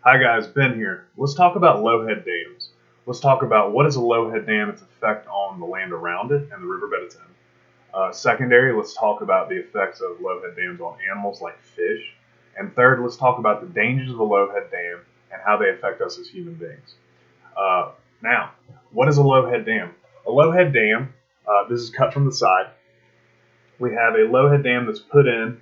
Hi guys, Ben here. Let's talk about low-head dams. Let's talk about what is a low-head dam, its effect on the land around it, and the riverbed it's in. Secondary, let's talk about the effects of low-head dams on animals like fish. And third, let's talk about the dangers of a low-head dam and how they affect us as human beings. Now, what is a low-head dam? A low-head dam, this is cut from the side. We have a low-head dam that's put in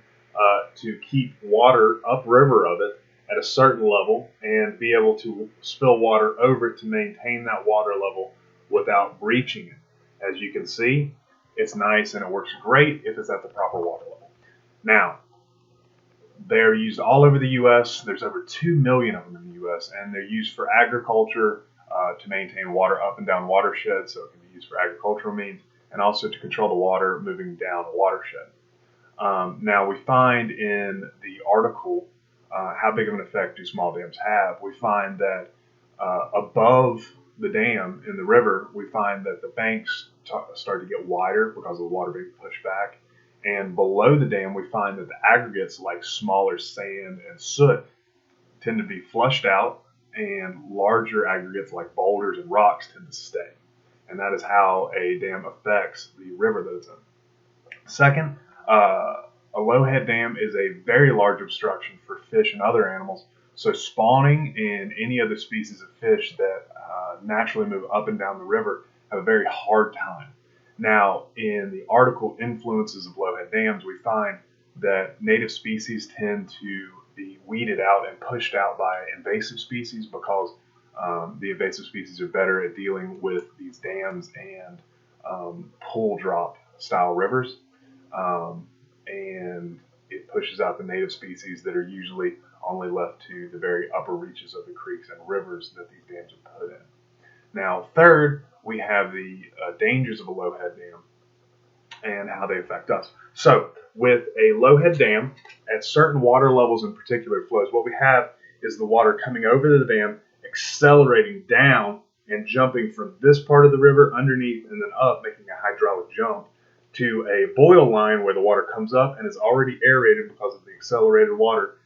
to keep water upriver of it at a certain level and be able to spill water over it to maintain that water level without breaching it. As you can see, it's nice and it works great if it's at the proper water level. Now, they're used all over the U.S. There's over 2 million of them in the U.S. and they're used for agriculture to maintain water up and down watersheds, so it can be used for agricultural means, and also to control the water moving down a watershed. Now, we find in the article how big of an effect do small dams have. We find that above the dam in the river, we find that the banks start to get wider because of the water being pushed back. And below the dam, we find that the aggregates like smaller sand and soot tend to be flushed out, and larger aggregates like boulders and rocks tend to stay. And that is how a dam affects the river that it's in. Second, a low-head dam is a very large obstruction for fish and other animals, so spawning and any other species of fish that naturally move up and down the river have a very hard time. Now, in the article Influences of Low-Head Dams, we find that native species tend to be weeded out and pushed out by invasive species because the invasive species are better at dealing with these dams and pull drop style rivers. And it pushes out the native species that are usually only left to the very upper reaches of the creeks and rivers that these dams are put in. Now, third, we have the dangers of a low-head dam and how they affect us. So, with a low-head dam, at certain water levels in particular flows, what we have is the water coming over the dam, accelerating down and jumping from this part of the river underneath and then up, making a hydraulic jump to a boil line where the water comes up and is already aerated because of the accelerated water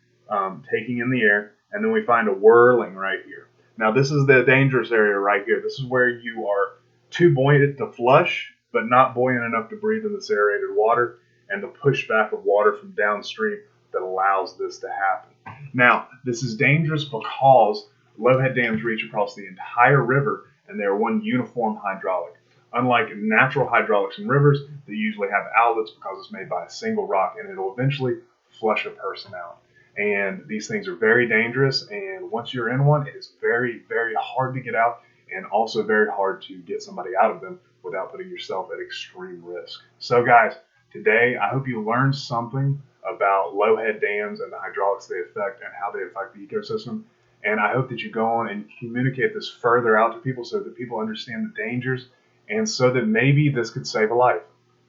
taking in the air, and then we find a whirling right here. Now, this is the dangerous area right here. This is where you are too buoyant to flush, but not buoyant enough to breathe in this aerated water, and the pushback of water from downstream that allows this to happen. Now, this is dangerous because low-head dams reach across the entire river, and they are one uniform hydraulic. Unlike natural hydraulics in rivers, they usually have outlets because it's made by a single rock, and it'll eventually flush a person out. And these things are very dangerous, and once you're in one, it is very, very hard to get out, and also very hard to get somebody out of them without putting yourself at extreme risk. So guys, today I hope you learned something about low-head dams and the hydraulics they affect and how they affect the ecosystem. And I hope that you go on and communicate this further out to people so that people understand the dangers and so that maybe this could save a life.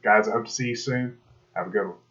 Guys, I hope to see you soon. Have a good one.